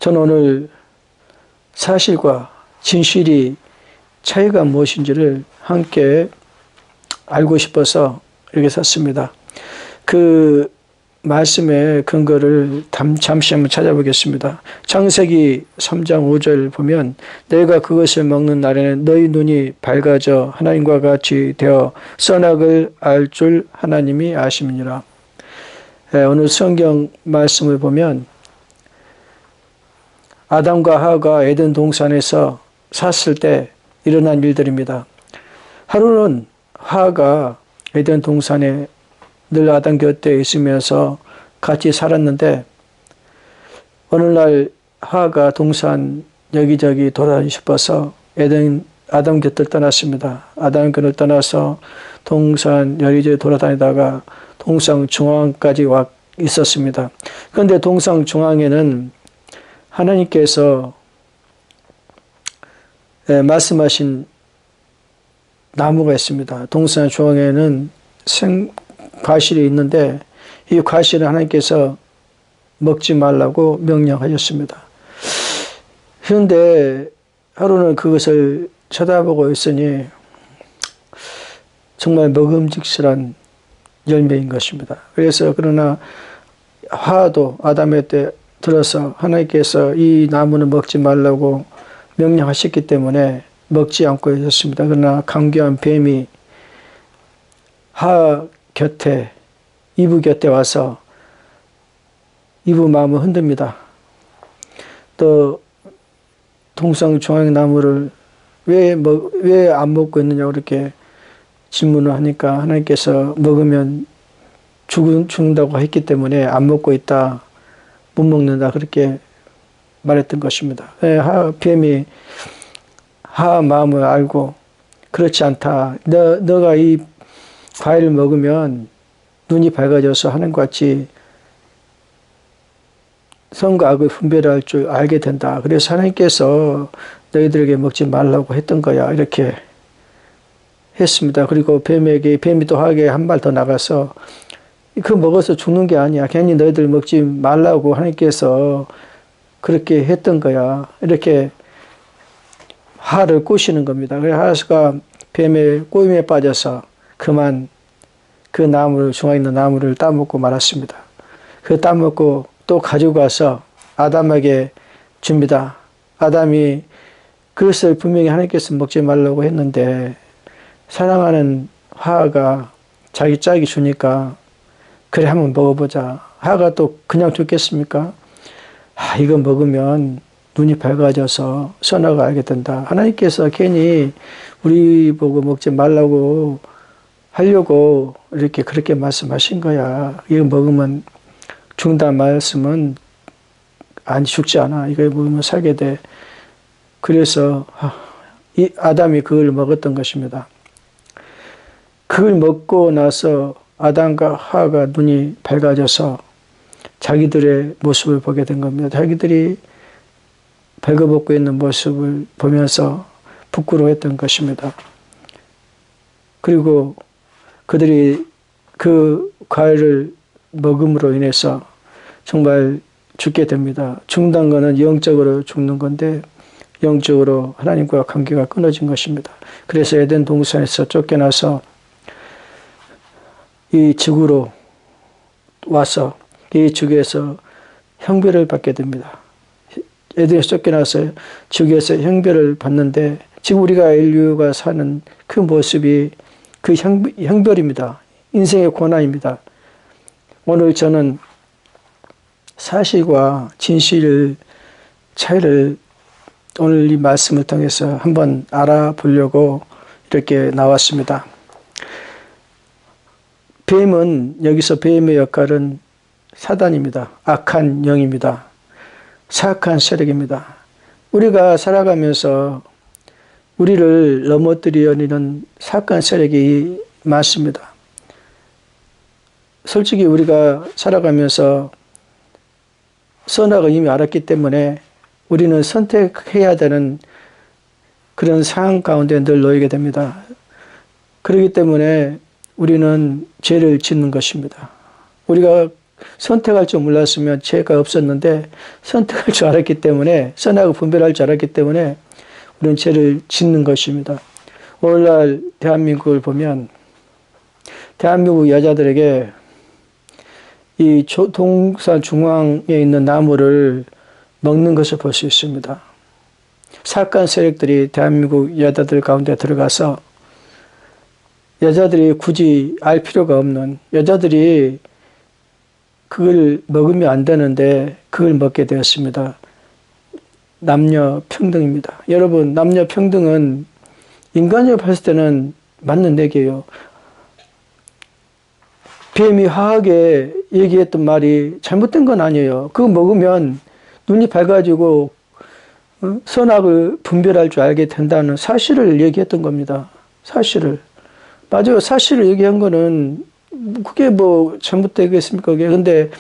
저는 오늘 사실과 진실이 차이가 무엇인지를 함께 알고 싶어서 이렇게 썼습니다. 그 말씀의 근거를 잠시 한번 찾아보겠습니다. 창세기 3장 5절 보면 너희가 그것을 먹는 날에는 너희 눈이 밝아져 하나님과 같이 되어 선악을 알 줄 하나님이 아심이니라. 오늘 성경 말씀을 보면 아담과 하와가 에덴 동산에서 샀을 때 일어난 일들입니다. 하루는 하와가 에덴 동산에 늘 아담 곁에 있으면서 같이 살았는데 어느 날 하와가 동산 여기저기 돌아다니고 싶어서 아담 곁을 떠났습니다. 아담 곁을 떠나서 동산 여기저기 돌아다니다가 동산 중앙까지 와 있었습니다. 그런데 동산 중앙에는 하나님께서 말씀하신 나무가 있습니다. 동산 중앙에는 과실이 있는데 이 과실을 하나님께서 먹지 말라고 명령하셨습니다. 그런데 하루는 그것을 쳐다보고 있으니 정말 먹음직스러운 열매인 것입니다. 그래서 그러나 하와도 아담의 때 들어서 하나님께서 이 나무는 먹지 말라고 명령하셨기 때문에 먹지 않고 있었습니다. 그러나 강교한 뱀이 하와 곁에 이브 곁에 와서 이브 마음을 흔듭니다. 또 동상 중앙 나무를 왜 안 먹고 있느냐고 이렇게 질문을 하니까 하나님께서 먹으면 죽는다고 했기 때문에 안 먹고 있다, 못 먹는다 그렇게 말했던 것입니다. 뱀이 하와 마음을 알고 그렇지 않다. 너가 이 과일을 먹으면 눈이 밝아져서 하나님과 같이 선과 악을 분별할 줄 알게 된다. 그래서 하나님께서 너희들에게 먹지 말라고 했던 거야. 이렇게 했습니다. 그리고 뱀이 또 하게 한 발 더 나가서 그거 먹어서 죽는 게 아니야. 괜히 너희들 먹지 말라고 하나님께서 그렇게 했던 거야. 이렇게 하와를 꼬시는 겁니다. 그래서 하와가 뱀의 꼬임에 빠져서 그만 그 나무를 중앙에 있는 나무를 따먹고 말았습니다. 그 따먹고 또 가지고 가서 아담에게 줍니다. 아담이 그것을 분명히 하나님께서 먹지 말라고 했는데 사랑하는 하와가 자기 짝이 주니까 그래 한번 먹어보자. 하와가 또 그냥 줬겠습니까? 이거 먹으면 눈이 밝아져서 선악을 알게 된다. 하나님께서 괜히 우리 보고 먹지 말라고 하려고 이렇게 그렇게 말씀하신 거야. 이거 먹으면 죽는다는 말씀은 죽지 않아. 이거 먹으면 살게 돼. 그래서 이 아담이 그걸 먹었던 것입니다. 그걸 먹고 나서 아담과 하와가 눈이 밝아져서 자기들의 모습을 보게 된 겁니다. 자기들이 벌거벗고 있는 모습을 보면서 부끄러워했던 것입니다. 그리고 그들이 그 과일을 먹음으로 인해서 정말 죽게 됩니다. 죽는다는 것은 영적으로 죽는 건데 영적으로 하나님과 관계가 끊어진 것입니다. 그래서 에덴 동산에서 쫓겨나서 이 지구로 와서 이 지구에서 형벌을 받게 됩니다. 에덴에서 쫓겨나서 지구에서 형벌을 받는데 지금 우리가 인류가 사는 그 모습이 그 형벌입니다. 인생의 고난입니다. 오늘 저는 사실과 진실 차이를 오늘 이 말씀을 통해서 한번 알아보려고 이렇게 나왔습니다. 뱀은 여기서 뱀의 역할은 사단입니다. 악한 영입니다. 사악한 세력입니다. 우리가 살아가면서 우리를 넘어뜨리려는 사악한 세력이 많습니다. 솔직히 우리가 살아가면서 선악을 이미 알았기 때문에 우리는 선택해야 되는 그런 상황 가운데 늘 놓이게 됩니다. 그렇기 때문에 우리는 죄를 짓는 것입니다. 우리가 선택할 줄 몰랐으면 죄가 없었는데 선택할 줄 알았기 때문에 선악을 분별할 줄 알았기 때문에 우리는 죄를 짓는 것입니다. 오늘날 대한민국을 보면 대한민국 여자들에게 이 동산 중앙에 있는 나무를 먹는 것을 볼 수 있습니다. 사악한 세력들이 대한민국 여자들 가운데 들어가서 여자들이 굳이 알 필요가 없는, 여자들이 그걸 먹으면 안 되는데 그걸 먹게 되었습니다. 남녀 평등입니다. 여러분, 남녀 평등은 인간적으로 봤을 때는 맞는 얘기예요. 뱀이 화하게 얘기했던 말이 잘못된 건 아니에요. 그거 먹으면 눈이 밝아지고 선악을 분별할 줄 알게 된다는 사실을 얘기했던 겁니다. 사실을. 맞아요. 사실을 얘기한 거는 그게 뭐 잘못되겠습니까? 그게. 근데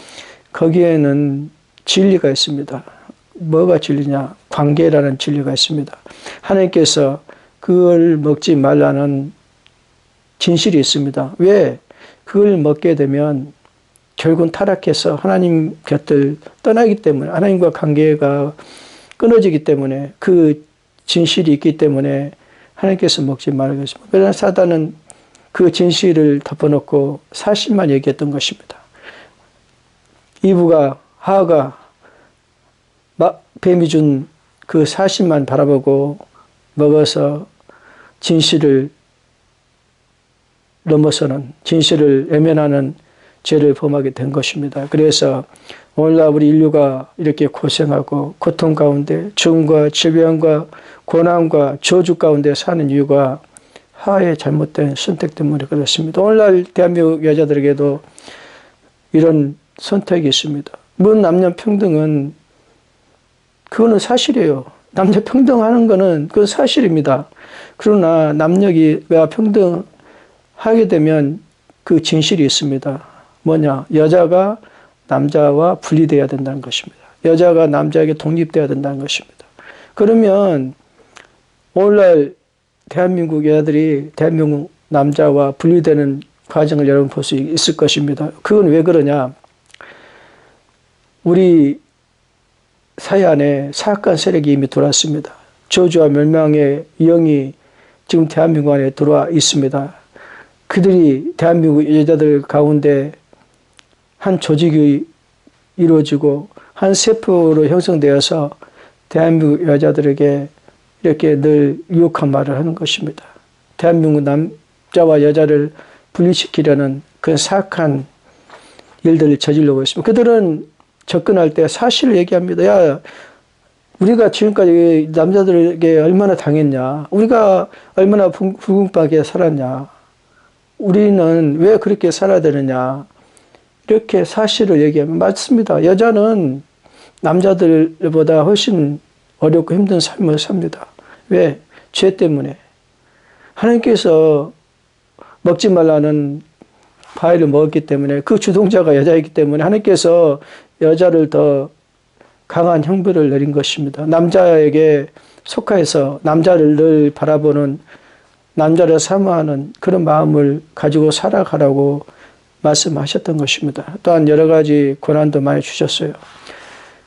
거기에는 진리가 있습니다. 뭐가 진리냐? 관계라는 진리가 있습니다. 하나님께서 그걸 먹지 말라는 진실이 있습니다. 왜? 그걸 먹게 되면 결국은 타락해서 하나님 곁을 떠나기 때문에, 하나님과 관계가 끊어지기 때문에, 그 진실이 있기 때문에 하나님께서 먹지 말겠습니다. 그러나 사단은 그 진실을 덮어놓고 사실만 얘기했던 것입니다. 이브가, 하하가 뱀이 준 그 사실만 바라보고 먹어서 진실을 넘어서는, 진실을 외면하는 죄를 범하게 된 것입니다. 그래서 오늘날 우리 인류가 이렇게 고생하고 고통 가운데 죽음과 질병과 고난과 저주 가운데 사는 이유가 하의 잘못된 선택 때문에 그렇습니다. 오늘날 대한민국 여자들에게도 이런 선택이 있습니다. 문 남녀 평등은 그거는 사실이에요. 남녀 평등하는 거는 그건 사실입니다. 그러나 남녀가 평등하게 되면 그 진실이 있습니다. 뭐냐? 여자가 남자와 분리되어야 된다는 것입니다. 여자가 남자에게 독립되어야 된다는 것입니다. 그러면 오늘날 대한민국 여자들이 대한민국 남자와 분리되는 과정을 여러분 볼 수 있을 것입니다. 그건 왜 그러냐? 우리 사회 안에 사악한 세력이 이미 들어왔습니다. 저주와 멸망의 영이 지금 대한민국 안에 들어와 있습니다. 그들이 대한민국 여자들 가운데 한 조직이 이루어지고 한 세포로 형성되어서 대한민국 여자들에게 이렇게 늘 유혹한 말을 하는 것입니다. 대한민국 남자와 여자를 분리시키려는 그런 사악한 일들을 저지르고 있습니다. 그들은 접근할 때 사실을 얘기합니다. 야, 우리가 지금까지 남자들에게 얼마나 당했냐. 우리가 얼마나 불공평하게 살았냐. 우리는 왜 그렇게 살아야 되느냐. 이렇게 사실을 얘기하면 맞습니다. 여자는 남자들보다 훨씬 어렵고 힘든 삶을 삽니다. 왜? 죄 때문에. 하나님께서 먹지 말라는 과일을 먹었기 때문에, 그 주동자가 여자이기 때문에 하나님께서 여자를 더 강한 형벌을 내린 것입니다. 남자에게 속하여서 남자를 늘 바라보는, 남자를 사모하는 그런 마음을 가지고 살아가라고 말씀하셨던 것입니다. 또한 여러 가지 고난도 많이 주셨어요.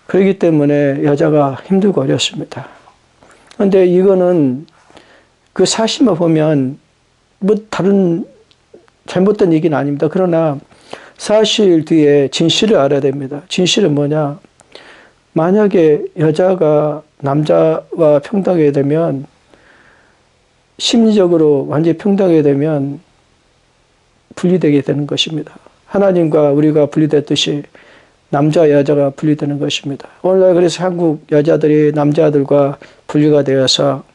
그렇기 때문에 여자가 힘들고 어렵습니다. 그런데 이거는 그 사실만 보면 뭐 다른 잘못된 얘기는 아닙니다. 그러나 사실 뒤에 진실을 알아야 됩니다. 진실은 뭐냐? 만약에 여자가 남자와 평등하게 되면, 심리적으로 완전히 평등하게 되면 분리되게 되는 것입니다. 하나님과 우리가 분리됐듯이 남자와 여자가 분리되는 것입니다. 오늘날 그래서 한국 여자들이 남자들과 분리가 되어서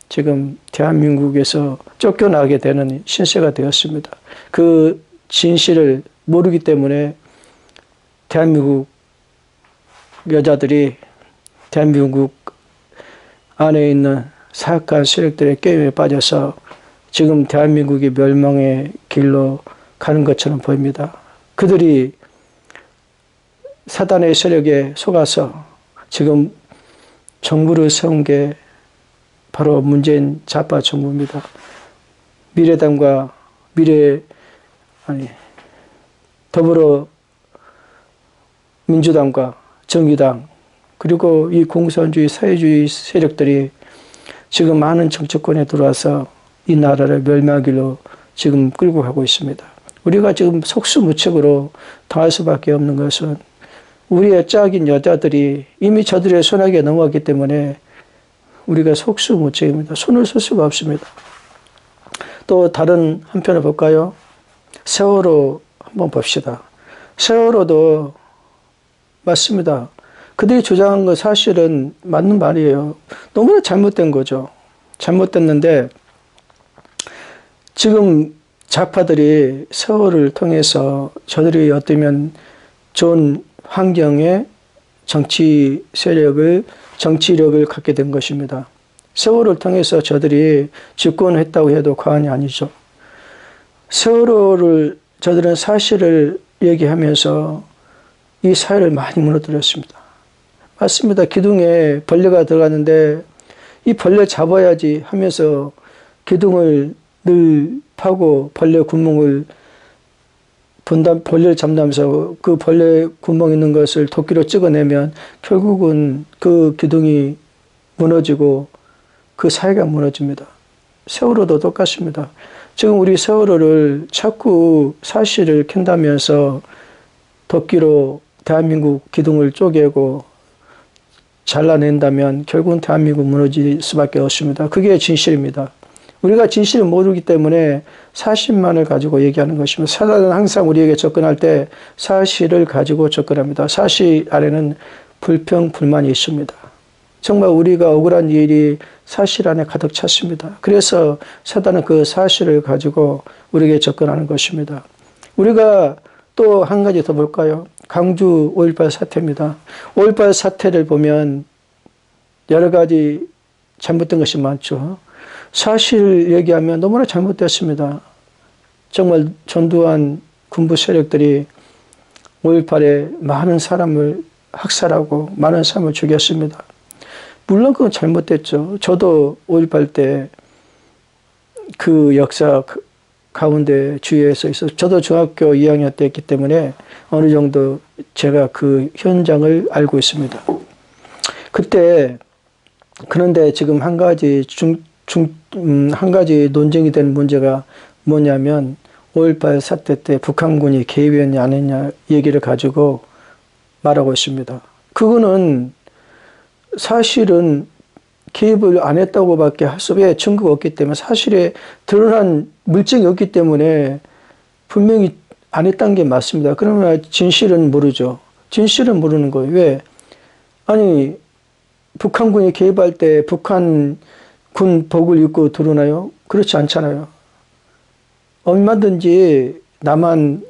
지금 대한민국에서 쫓겨나게 되는 신세가 되었습니다. 그 진실을 모르기 때문에 대한민국 여자들이 대한민국 안에 있는 사악한 세력들의 게임에 빠져서 지금 대한민국이 멸망의 길로 가는 것처럼 보입니다. 그들이 사단의 세력에 속아서 지금 정부를 세운 게 바로 문재인 좌파 정부입니다. 미래당과 더불어 민주당과 정의당 그리고 이 공산주의 사회주의 세력들이 지금 많은 정치권에 들어와서 이 나라를 멸망하기로 지금 끌고 가고 있습니다. 우리가 지금 속수무책으로 당할 수밖에 없는 것은 우리의 짝인 여자들이 이미 저들의 손아귀에 넘어갔기 때문에 우리가 속수무책입니다. 손을 쓸 수가 없습니다. 또 다른 한편을 볼까요? 세월호 한번 봅시다. 세월호도 맞습니다. 그들이 주장한 건 사실은 맞는 말이에요. 너무나 잘못된 거죠. 잘못됐는데 지금 좌파들이 세월을 통해서 저들이 어쩌면 좋은 환경에 정치력을 갖게 된 것입니다. 세월을 통해서 저들이 집권했다고 해도 과언이 아니죠. 세월호를 저들은 사실을 얘기하면서 이 사회를 많이 무너뜨렸습니다. 맞습니다. 기둥에 벌레가 들어갔는데 이 벌레 잡아야지 하면서 기둥을 늘 파고 벌레 구멍을 벌레를 잡는다면서 그 벌레 구멍 있는 것을 도끼로 찍어내면 결국은 그 기둥이 무너지고 그 사회가 무너집니다. 세월호도 똑같습니다. 지금 우리 세월호를 자꾸 사실을 캔다면서 도끼로 대한민국 기둥을 쪼개고 잘라낸다면 결국은 대한민국 무너질 수밖에 없습니다. 그게 진실입니다. 우리가 진실을 모르기 때문에 사실만을 가지고 얘기하는 것입니다. 사단은 항상 우리에게 접근할 때 사실을 가지고 접근합니다. 사실 안에는 불평, 불만이 있습니다. 정말 우리가 억울한 일이 사실 안에 가득 찼습니다. 그래서 사단은 그 사실을 가지고 우리에게 접근하는 것입니다. 우리가 또 한 가지 더 볼까요? 광주 5.18 사태입니다. 5.18 사태를 보면 여러 가지 잘못된 것이 많죠. 사실 얘기하면 너무나 잘못됐습니다. 정말 전두환 군부 세력들이 5.18에 많은 사람을 학살하고 많은 사람을 죽였습니다. 물론 그건 잘못됐죠. 저도 5.18 때 그 역사 가운데 주위에서 있어서 저도 중학교 2학년 때 했기 때문에 어느 정도 제가 그 현장을 알고 있습니다. 그때 그런데 지금 한 가지 한 가지 논쟁이 되는 문제가 뭐냐면 5.18 사태 때 북한군이 개입했냐 안 했냐 얘기를 가지고 말하고 있습니다. 그거는 사실은 개입을 안 했다고밖에 할 수 없는 증거가 없기 때문에 사실에 드러난 물증이 없기 때문에 분명히 안 했다는 게 맞습니다. 그러나 진실은 모르죠. 진실은 모르는 거예요. 왜? 아니 북한군이 개입할 때 북한 군 복을 입고 들어오나요? 그렇지 않잖아요. 얼마든지 남한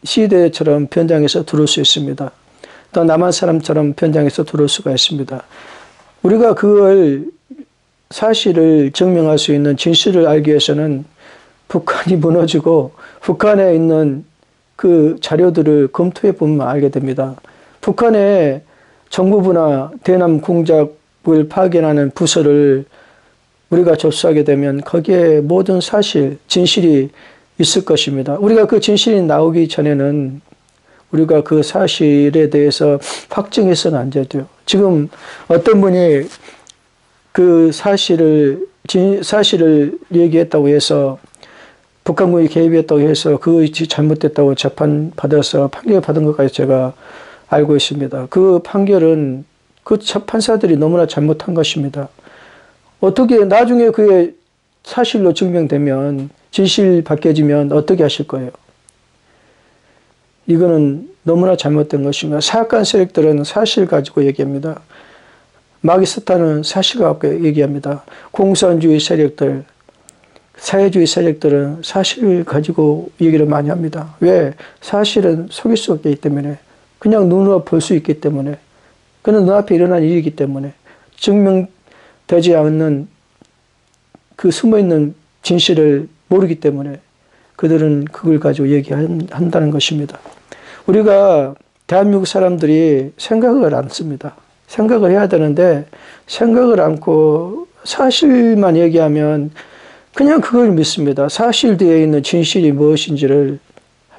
시대처럼 변장해서 들어올 수 있습니다. 또 남한 사람처럼 변장해서 들어올 수가 있습니다. 우리가 그걸 사실을 증명할 수 있는 진실을 알기 위해서는 북한이 무너지고 북한에 있는 그 자료들을 검토해 보면 알게 됩니다. 북한의 정부부나 대남 공작을 파견하는 부서를 우리가 접수하게 되면 거기에 모든 사실, 진실이 있을 것입니다. 우리가 그 진실이 나오기 전에는 우리가 그 사실에 대해서 확증해서는 안 돼요. 지금 어떤 분이 그 사실을 얘기했다고 해서 북한군이 개입했다고 해서 그것이 잘못됐다고 재판받아서 판결 받은 것까지 제가 알고 있습니다. 그 판결은 그 판사들이 너무나 잘못한 것입니다. 어떻게 나중에 그게 사실로 증명되면 진실 밝혀지면 어떻게 하실 거예요? 이거는 너무나 잘못된 것입니다. 사악한 세력들은 사실 가지고 얘기합니다. 마귀 사탄은 사실 갖고 얘기합니다. 공산주의 세력들, 사회주의 세력들은 사실을 가지고 얘기를 많이 합니다. 왜? 사실은 속일 수 없기 때문에, 그냥 눈으로 볼 수 있기 때문에, 그는 눈앞에 일어난 일이기 때문에, 증명되지 않는 그 숨어있는 진실을 모르기 때문에 그들은 그걸 가지고 얘기한다는 것입니다. 우리가 대한민국 사람들이 생각을 안 씁니다. 생각을 해야 되는데 생각을 않고 사실만 얘기하면 그냥 그걸 믿습니다. 사실 뒤에 있는 진실이 무엇인지를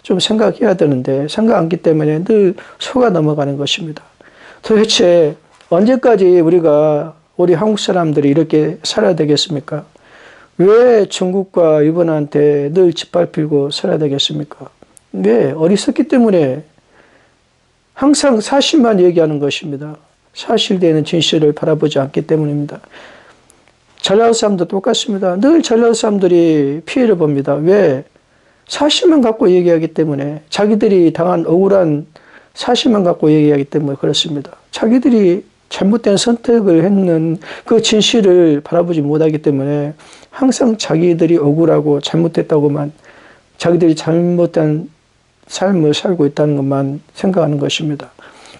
좀 생각해야 되는데 생각 안 하기 때문에 늘 속아 넘어가는 것입니다. 도대체 언제까지 우리 한국 사람들이 이렇게 살아야 되겠습니까? 왜 중국과 일본한테 늘 짓밟히고 살아야 되겠습니까? 왜? 어리석기 때문에 항상 사실만 얘기하는 것입니다. 사실되는 진실을 바라보지 않기 때문입니다. 전라도 사람도 똑같습니다. 늘 전라도 사람들이 피해를 봅니다. 왜? 사실만 갖고 얘기하기 때문에, 자기들이 당한 억울한 사실만 갖고 얘기하기 때문에 그렇습니다. 자기들이 잘못된 선택을 했는 그 진실을 바라보지 못하기 때문에 항상 자기들이 억울하고 잘못됐다고만, 자기들이 잘못된 삶을 살고 있다는 것만 생각하는 것입니다.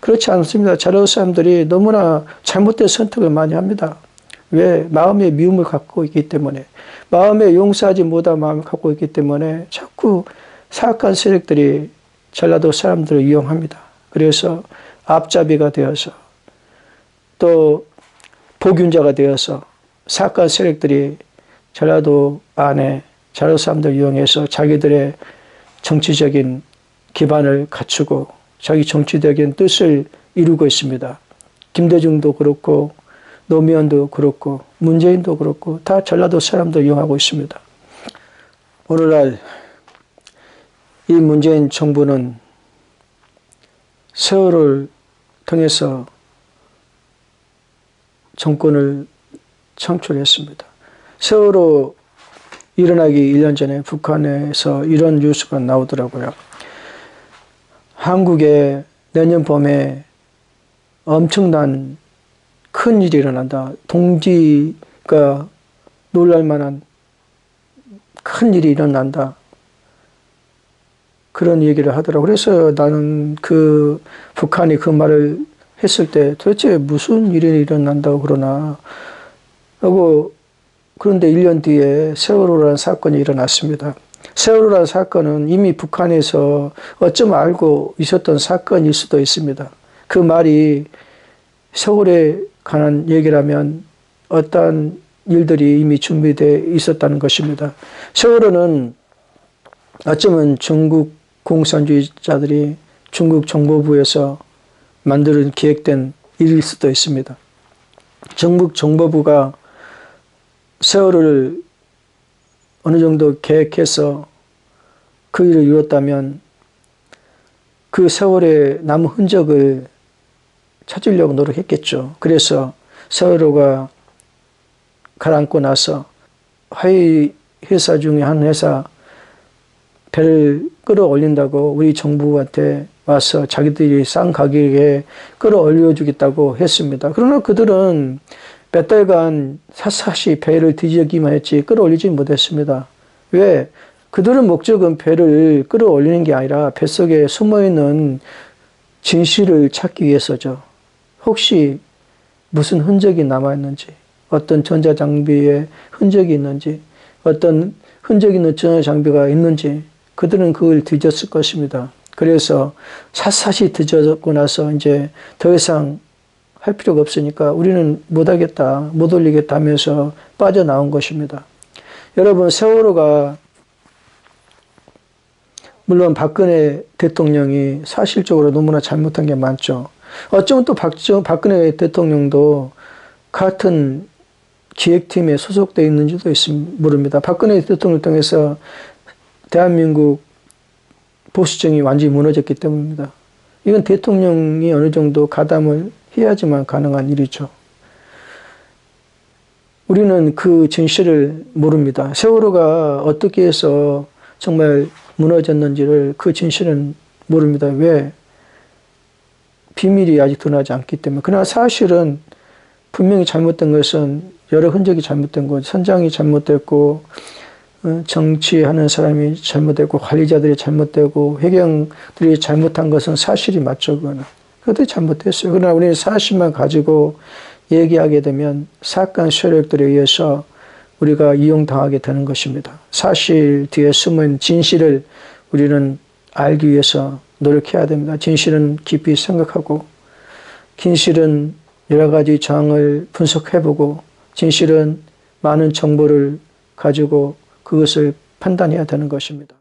그렇지 않습니다. 전라도 사람들이 너무나 잘못된 선택을 많이 합니다. 왜? 마음의 미움을 갖고 있기 때문에, 마음에 용서하지 못한 마음을 갖고 있기 때문에 자꾸 사악한 세력들이 전라도 사람들을 이용합니다. 그래서 앞잡이가 되어서 또 복균자가 되어서 사악한 세력들이 전라도 안에 전라도 사람들을 이용해서 자기들의 정치적인 기반을 갖추고 자기 정치적인 뜻을 이루고 있습니다. 김대중도 그렇고 노무현도 그렇고 문재인도 그렇고 다 전라도 사람들 이용하고 있습니다. 오늘날 이 문재인 정부는 세월을 통해서 정권을 창출했습니다. 세월호 일어나기 1년 전에 북한에서 이런 뉴스가 나오더라고요. 한국에 내년 봄에 엄청난 큰 일이 일어난다. 동지가 놀랄만한 큰 일이 일어난다. 그런 얘기를 하더라고요. 그래서 나는 북한이 그 말을 했을 때 도대체 무슨 일이 일어난다고 그러나 하고, 그런데 1년 뒤에 세월호라는 사건이 일어났습니다. 세월호라는 사건은 이미 북한에서 어쩜 알고 있었던 사건일 수도 있습니다. 그 말이 세월에 관한 얘기라면 어떠한 일들이 이미 준비되어 있었다는 것입니다. 세월호는 어쩌면 중국 공산주의자들이 중국 정보부에서 만드는 기획된 일일 수도 있습니다. 중국 정보부가 세월호를 어느 정도 계획해서 그 일을 이뤘다면 그 세월의 남은 흔적을 찾으려고 노력했겠죠. 그래서 세월호가 가라앉고 나서 하위 회사 중에 한 회사 배를 끌어올린다고 우리 정부한테 와서 자기들이 싼 가격에 끌어올려 주겠다고 했습니다. 그러나 그들은 몇 달간 샅샅이 배를 뒤지기만 했지 끌어올리지 못했습니다. 왜? 그들의 목적은 배를 끌어올리는 게 아니라 뱃속에 숨어있는 진실을 찾기 위해서죠. 혹시 무슨 흔적이 남아있는지, 어떤 전자장비에 흔적이 있는지, 어떤 흔적이 있는 전자장비가 있는지 그들은 그걸 뒤졌을 것입니다. 그래서 샅샅이 뒤졌고 나서 이제 더 이상 할 필요가 없으니까 우리는 못하겠다, 못 올리겠다 하면서 빠져나온 것입니다. 여러분, 세월호가 물론 박근혜 대통령이 사실적으로 너무나 잘못한 게 많죠. 어쩌면 또 박근혜 대통령도 같은 기획팀에 소속되어 있는지도 모릅니다. 박근혜 대통령을 통해서 대한민국 보수정이 완전히 무너졌기 때문입니다. 이건 대통령이 어느 정도 가담을 해야지만 가능한 일이죠. 우리는 그 진실을 모릅니다. 세월호가 어떻게 해서 정말 무너졌는지를 그 진실은 모릅니다. 왜? 비밀이 아직 드러나지 않기 때문에. 그러나 사실은 분명히 잘못된 것은 여러 흔적이 잘못된 것, 선장이 잘못됐고 정치하는 사람이 잘못됐고 관리자들이 잘못되고 회경들이 잘못한 것은 사실이 맞죠. 그것도 잘못됐어요. 그러나 우리는 사실만 가지고 얘기하게 되면 사악한 세력들에 의해서 우리가 이용당하게 되는 것입니다. 사실 뒤에 숨은 진실을 우리는 알기 위해서 노력해야 됩니다. 진실은 깊이 생각하고, 진실은 여러 가지 정황을 분석해보고, 진실은 많은 정보를 가지고 그것을 판단해야 되는 것입니다.